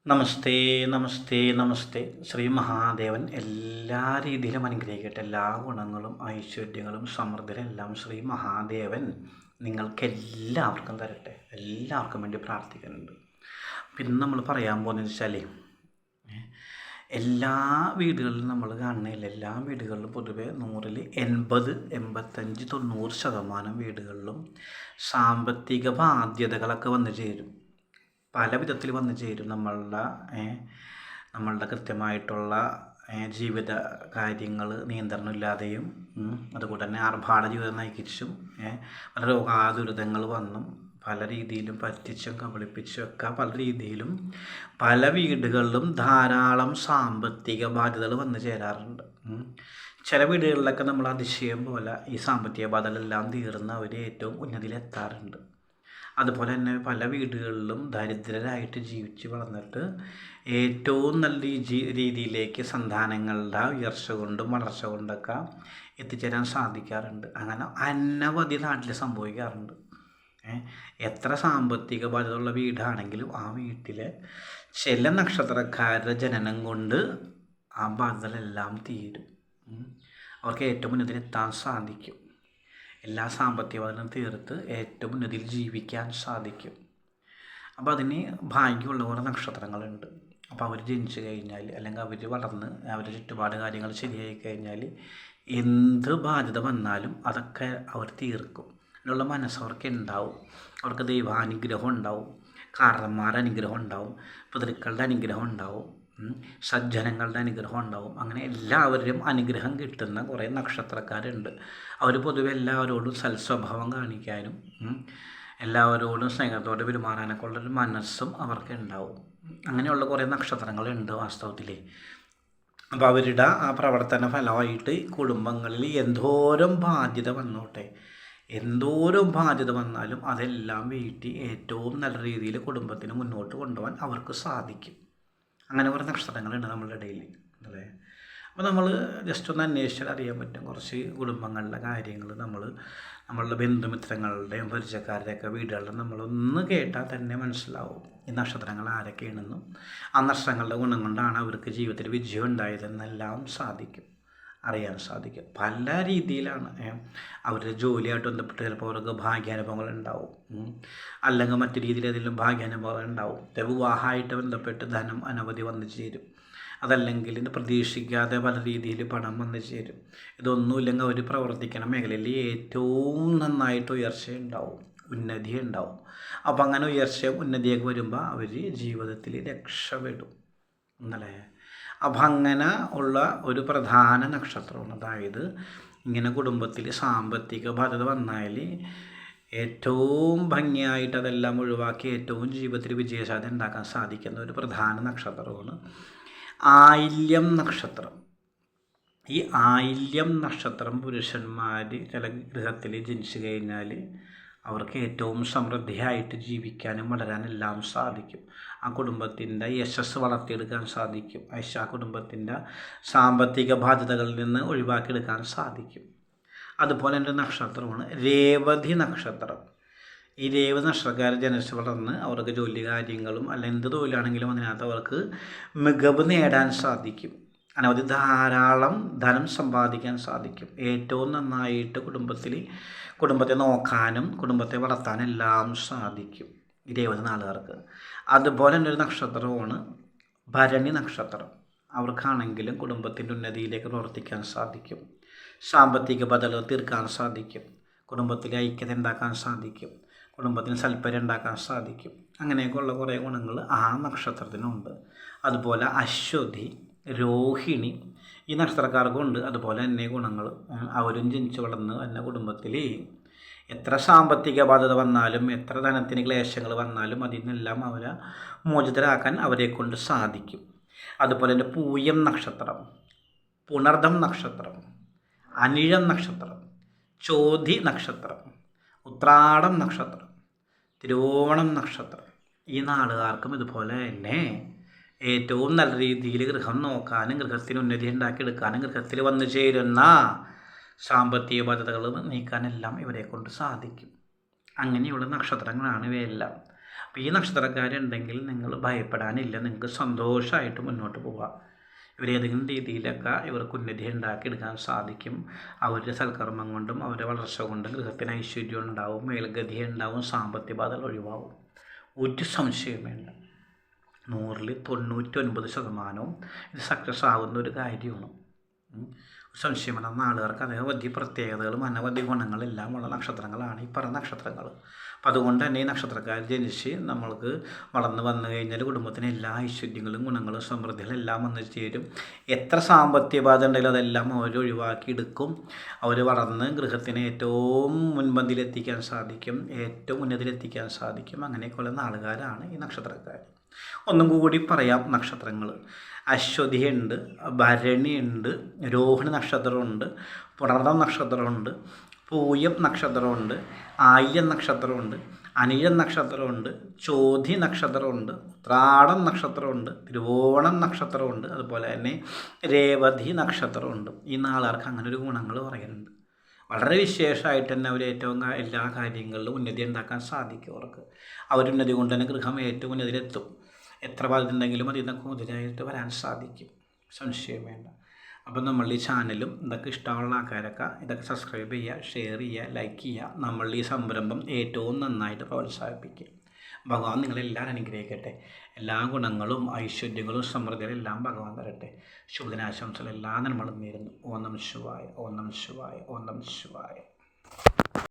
നമസ്തേ നമസ്തേ നമസ്തേ. ശ്രീ മഹാദേവൻ എല്ലാ രീതിയിലും അനുഗ്രഹിക്കട്ടെ. എല്ലാ ഗുണങ്ങളും ഐശ്വര്യങ്ങളും സമൃദ്ധിയെല്ലാം ശ്രീ മഹാദേവൻ നിങ്ങൾക്കെല്ലാവർക്കും തരട്ടെ. എല്ലാവർക്കും വേണ്ടി പ്രാർത്ഥിക്കുന്നുണ്ട്. പിന്നെ നമ്മൾ പറയാൻ പോകുന്നത് വെച്ചാൽ എല്ലാ വീടുകളിലും നമ്മൾ കാണുന്നില്ല, എല്ലാ വീടുകളിലും പൊതുവെ 100-ൽ 80, 85, 90% വീടുകളിലും സാമ്പത്തിക ബാധ്യതകളൊക്കെ വന്നു ചേരും. പല വിധത്തിൽ വന്നു ചേരും. നമ്മളുടെ കൃത്യമായിട്ടുള്ള ജീവിത കാര്യങ്ങൾ നിയന്ത്രണമില്ലാതെയും അതുകൊണ്ട് തന്നെ ആർഭാട ജീവിതം നയിച്ചും പല രോഗാതുരിതങ്ങൾ വന്നും പല രീതിയിലും പറ്റിച്ചും കബളിപ്പിച്ചും ഒക്കെ പല രീതിയിലും പല വീടുകളിലും ധാരാളം സാമ്പത്തിക ബാധ്യതകൾ വന്നു ചേരാറുണ്ട്. ചില വീടുകളിലൊക്കെ നമ്മൾ അതിശയം പോലെ ഈ സാമ്പത്തിക ബാധ്യതകളെല്ലാം തീർന്ന് അവർ ഏറ്റവും ഉന്നതിയിലെത്താറുണ്ട്. അതുപോലെ തന്നെ പല വീടുകളിലും ദരിദ്രരായിട്ട് ജീവിച്ച് വളർന്നിട്ട് ഏറ്റവും നല്ല രീതിയിലേക്ക് സന്താനങ്ങളുടെ ഉയർച്ച കൊണ്ടും വളർച്ച കൊണ്ടൊക്കെ എത്തിച്ചേരാൻ സാധിക്കാറുണ്ട്. അങ്ങനെ അനവധി നാട്ടിൽ സംഭവിക്കാറുണ്ട്. എത്ര സാമ്പത്തിക ബാധ്യതയുള്ള വീടാണെങ്കിലും ആ വീട്ടിലെ ചില നക്ഷത്രക്കാരുടെ ജനനം കൊണ്ട് ആ ബാധ്യതകളെല്ലാം തീരും. അവർക്ക് ഏറ്റവും ഉന്നതിയിലെത്താൻ സാധിക്കും. എല്ലാ സാമ്പത്തിക ബാധ്യതയും തീർത്ത് ഏറ്റവും ഉന്നതിയിൽ ജീവിക്കാൻ സാധിക്കും. അപ്പോൾ അതിന് ഭാഗ്യമുള്ള കുറേ നക്ഷത്രങ്ങളുണ്ട്. അപ്പോൾ അവർ ജനിച്ചു കഴിഞ്ഞാൽ അല്ലെങ്കിൽ അവർ വളർന്ന് അവരുടെ ചുറ്റുപാട് കാര്യങ്ങൾ ശരിയായി കഴിഞ്ഞാൽ എന്ത് ബാധ്യത വന്നാലും അതൊക്കെ അവർ തീർക്കും. അതിനുള്ള മനസ്സ് അവർക്ക് ഉണ്ടാവും. അവർക്ക് ദൈവാനുഗ്രഹം ഉണ്ടാവും, കാരണന്മാരുടെ അനുഗ്രഹം ഉണ്ടാവും, പിതൃക്കളുടെ അനുഗ്രഹം ഉണ്ടാവും, സജ്ജനങ്ങളുടെ അനുഗ്രഹം ഉണ്ടാവും. അങ്ങനെ എല്ലാവരും അനുഗ്രഹം കിട്ടുന്ന കുറേ നക്ഷത്രക്കാരുണ്ട്. അവർ പൊതുവെ എല്ലാവരോടും സൽസ്വഭാവം കാണിക്കാനും എല്ലാവരോടും സ്നേഹത്തോടെ പെരുമാറാനൊക്കെ ഉള്ളൊരു മനസ്സും അവർക്ക് ഉണ്ടാവും. അങ്ങനെയുള്ള കുറേ നക്ഷത്രങ്ങളുണ്ട് വാസ്തവത്തിൽ. അപ്പോൾ അവരുടെ ആ പ്രവർത്തന ഫലമായിട്ട് കുടുംബങ്ങളിൽ എന്തോരം ബാധ്യത വന്നോട്ടെ, എന്തോരം ബാധ്യത വന്നാലും അതെല്ലാം വീട്ടിൽ ഏറ്റവും നല്ല രീതിയിൽ കുടുംബത്തിന് മുന്നോട്ട് കൊണ്ടുപോകാൻ അവർക്ക് സാധിക്കും. അങ്ങനെ കുറേ നക്ഷത്രങ്ങളുണ്ട് നമ്മളുടെ ഇടയിൽ അല്ലേ. അപ്പോൾ നമ്മൾ ജസ്റ്റ് ഒന്ന് അന്വേഷിച്ചാൽ അറിയാൻ പറ്റും. കുറച്ച് കുടുംബങ്ങളുടെ കാര്യങ്ങൾ നമ്മളുടെ ബന്ധുമിത്രങ്ങളുടെയും പരിചയക്കാരുടെയൊക്കെ വീടുകളിൽ നമ്മളൊന്ന് കേട്ടാൽ തന്നെ മനസ്സിലാവും ഈ നക്ഷത്രങ്ങൾ ആരൊക്കെയാണെന്നും ആ നക്ഷത്രങ്ങളുടെ ഗുണം കൊണ്ടാണ് അവർക്ക് ജീവിതത്തിൽ വിജയം ഉണ്ടായതെന്നെല്ലാം അറിയാൻ സാധിക്കും. പല രീതിയിലാണ്. അവരുടെ ജോലിയായിട്ട് ബന്ധപ്പെട്ട് ചിലപ്പോൾ അവർക്ക് ഭാഗ്യാനുഭവങ്ങൾ ഉണ്ടാവും, അല്ലെങ്കിൽ മറ്റു രീതിയിൽ ഏതെങ്കിലും ഭാഗ്യാനുഭവങ്ങൾ ഉണ്ടാവും. വിവാഹമായിട്ട് ബന്ധപ്പെട്ട് ധനം അനവധി വന്നു ചേരും. അതല്ലെങ്കിൽ പ്രതീക്ഷിക്കാതെ പല രീതിയിൽ പണം വന്നു ചേരും. ഇതൊന്നുമില്ലെങ്കിൽ അവർ പ്രവർത്തിക്കുന്ന മേഖലയിൽ ഏറ്റവും നന്നായിട്ട് ഉയർച്ച ഉണ്ടാവും, ഉന്നതി ഉണ്ടാവും. അപ്പം അങ്ങനെ ഉയർച്ചയും ഉന്നതിയൊക്കെ വരുമ്പോൾ അവർ ജീവിതത്തിൽ രക്ഷപ്പെടും എന്നല്ലേ. അപ്പം അങ്ങനെ ഉള്ള ഒരു പ്രധാന നക്ഷത്രമാണ്. അതായത് ഇങ്ങനെ കുടുംബത്തിൽ സാമ്പത്തിക ബാധ്യത വന്നാൽ ഏറ്റവും ഭംഗിയായിട്ട് അതെല്ലാം ഒഴിവാക്കി ഏറ്റവും ജീവിതത്തിൽ വിജയസാധ്യത ഉണ്ടാക്കാൻ സാധിക്കുന്ന ഒരു പ്രധാന നക്ഷത്രമാണ് ആയില്യം നക്ഷത്രം. ഈ ആയില്യം നക്ഷത്രം പുരുഷന്മാർ ചില ഗൃഹത്തിൽ ജനിച്ചു കഴിഞ്ഞാൽ അവർക്ക് ഏറ്റവും സമൃദ്ധിയായിട്ട് ജീവിക്കാനും വളരാനെല്ലാം സാധിക്കും. ആ കുടുംബത്തിൻ്റെ യശസ് വളർത്തിയെടുക്കാൻ സാധിക്കും. ആ കുടുംബത്തിൻ്റെ സാമ്പത്തിക ബാധ്യതകളിൽ നിന്ന് ഒഴിവാക്കിയെടുക്കാൻ സാധിക്കും. അതുപോലെ എൻ്റെ നക്ഷത്രമാണ് രേവതി നക്ഷത്രം. ഈ രേവതി നക്ഷത്രക്കാർ ജനിച്ച് വളർന്ന് അവർക്ക് ജോലി കാര്യങ്ങളും അല്ല എന്ത് തൊഴിലാണെങ്കിലും അതിനകത്ത് അവർക്ക് മികവ് നേടാൻ സാധിക്കും. അനവധി ധാരാളം ധനം സമ്പാദിക്കാൻ സാധിക്കും. ഏറ്റവും നന്നായിട്ട് കുടുംബത്തെ നോക്കാനും കുടുംബത്തെ വളർത്താനെല്ലാം സാധിക്കും ഈ രേവതി നാളുകാർക്ക്. അതുപോലെ തന്നെ ഒരു നക്ഷത്രമാണ് ഭരണി നക്ഷത്രം. അവർക്കാണെങ്കിലും കുടുംബത്തിൻ്റെ ഉന്നതിയിലേക്ക് പ്രവർത്തിക്കാൻ സാധിക്കും, സാമ്പത്തിക ബദലുകൾ തീർക്കാൻ സാധിക്കും, കുടുംബത്തിലെ ഐക്യത ഉണ്ടാക്കാൻ സാധിക്കും, കുടുംബത്തിന് സൽപ്പര്യം ഉണ്ടാക്കാൻ സാധിക്കും. അങ്ങനെയൊക്കെയുള്ള കുറേ ഗുണങ്ങൾ ആ നക്ഷത്രത്തിനുണ്ട്. അതുപോലെ അശ്വതി, രോഹിണി ഈ നക്ഷത്രക്കാർക്കുണ്ട് അതുപോലെ തന്നെ ഗുണങ്ങൾ. അവരും ജനിച്ചു വളർന്ന് തന്നെ കുടുംബത്തിൽ എത്ര സാമ്പത്തിക ബാധ്യത വന്നാലും എത്ര ധനത്തിന് ക്ലേശങ്ങൾ വന്നാലും അതിൽ നിന്നെല്ലാം അവരെ മോചിതരാക്കാൻ അവരെ കൊണ്ട് സാധിക്കും. അതുപോലെ തന്നെ പൂയം നക്ഷത്രം, പുണർദം നക്ഷത്രം, അനിഴം നക്ഷത്രം, ചോതി നക്ഷത്രം, ഉത്രാടം നക്ഷത്രം, തിരുവോണം നക്ഷത്രം ഈ നാളുകാർക്കും ഇതുപോലെ തന്നെ ഏറ്റവും നല്ല രീതിയിൽ ഗൃഹം നോക്കാനും ഗൃഹത്തിന് ഉന്നതി ഉണ്ടാക്കിയെടുക്കാനും ഗൃഹത്തിൽ വന്നു ചേരുന്ന സാമ്പത്തിക ബാധ്യതകൾ നീക്കാനെല്ലാം ഇവരെ കൊണ്ട് സാധിക്കും. അങ്ങനെയുള്ള നക്ഷത്രങ്ങളാണ് ഇവയെല്ലാം. അപ്പോൾ ഈ നക്ഷത്രക്കാരുണ്ടെങ്കിൽ നിങ്ങൾ ഭയപ്പെടാനില്ല, നിങ്ങൾക്ക് സന്തോഷമായിട്ട് മുന്നോട്ട് പോകാം. ഇവരേതെങ്കിലും രീതിയിലൊക്കെ ഇവർക്ക് ഉന്നതി ഉണ്ടാക്കിയെടുക്കാൻ സാധിക്കും. അവരുടെ സൽക്കർമ്മം കൊണ്ടും അവരുടെ വളർച്ച കൊണ്ടും ഗൃഹത്തിന് ഐശ്വര്യം ഉണ്ടാവും, മേൽഗതി ഉണ്ടാവും, സാമ്പത്തിക ബാധകൾ ഒഴിവാകും. ഒരു സംശയം വേണ്ട. 100-ൽ 99% ഇത് സക്സസ് ആവുന്ന ഒരു കാര്യമാണ്. സംശയം വേണ്ട. നാളുകാർക്ക് അനവധി പ്രത്യേകതകളും അനവധി ഗുണങ്ങളെല്ലാം ഉള്ള നക്ഷത്രങ്ങളാണ് ഈ പറഞ്ഞ നക്ഷത്രങ്ങൾ. അപ്പം അതുകൊണ്ട് തന്നെ ഈ നക്ഷത്രക്കാർ ജനിച്ച് നമ്മൾക്ക് വളർന്ന് വന്നു കഴിഞ്ഞാൽ കുടുംബത്തിന് എല്ലാ ഐശ്വര്യങ്ങളും ഗുണങ്ങളും സമൃദ്ധികളും എല്ലാം വന്നു ചേരും. എത്ര സാമ്പത്തിക ബാധ ഉണ്ടെങ്കിലും അതെല്ലാം അവർ ഒഴിവാക്കിയെടുക്കും. അവർ വളർന്ന് ഗൃഹത്തിന് ഏറ്റവും മുൻപന്തിയിലെത്തിക്കാൻ സാധിക്കും, ഏറ്റവും ഉന്നതിയിലെത്തിക്കാൻ സാധിക്കും. അങ്ങനെയൊക്കെയുള്ള നാളുകാരാണ് ഈ നക്ഷത്രക്കാർ. ഒന്നും കൂടി പറയാം. നക്ഷത്രങ്ങൾ അശ്വതിയുണ്ട്, ഭരണിയുണ്ട്, രോഹിണി നക്ഷത്രമുണ്ട്, പുണർദം നക്ഷത്രമുണ്ട്, പൂയം നക്ഷത്രമുണ്ട്, ആയില്യം നക്ഷത്രമുണ്ട്, അനിഴം നക്ഷത്രമുണ്ട്, ചോതി നക്ഷത്രമുണ്ട്, ഉത്രാടം നക്ഷത്രമുണ്ട്, തിരുവോണം നക്ഷത്രമുണ്ട്, അതുപോലെ തന്നെ രേവതി നക്ഷത്രമുണ്ട്. ഈ നാളുകാർക്ക് അങ്ങനെ ഒരു ഗുണങ്ങൾ പറയുന്നുണ്ട്. വളരെ വിശേഷമായിട്ട് തന്നെ അവർ ഏറ്റവും എല്ലാ കാര്യങ്ങളിലും ഉന്നതി ഉണ്ടാക്കാൻ സാധിക്കും. അവർക്ക് അവരുന്നതി കൊണ്ട് തന്നെ ഗൃഹം ഏറ്റവും ഉന്നതിയിലെത്തും. എത്ര ബാധ്യതയുണ്ടെങ്കിലും അതിൽ നിന്നൊക്കെ മുതിരായിട്ട് വരാൻ സാധിക്കും, സംശയം വേണ്ട. അപ്പം നമ്മളുടെ ഈ ചാനലും ഇതൊക്കെ ഇഷ്ടമുള്ള ആൾക്കാരൊക്കെ ഇതൊക്കെ സബ്സ്ക്രൈബ് ചെയ്യുക, ഷെയർ ചെയ്യുക, ലൈക്ക് ചെയ്യുക. നമ്മളുടെ ഈ സംരംഭം ഏറ്റവും നന്നായിട്ട് പ്രോത്സാഹിപ്പിക്കുക. ഭഗവാൻ നിങ്ങളെല്ലാവരും അനുഗ്രഹിക്കട്ടെ. എല്ലാ ഗുണങ്ങളും ഐശ്വര്യങ്ങളും സമൃദ്ധികളും എല്ലാം ഭഗവാൻ തരട്ടെ. ശുഭദിനാശംസകൾ എല്ലാ നമ്മളും നേരുന്നു. ഓം നമഃ ശിവായ, ഓം നമഃ ശിവായ, ഓം നമഃ ശിവായ.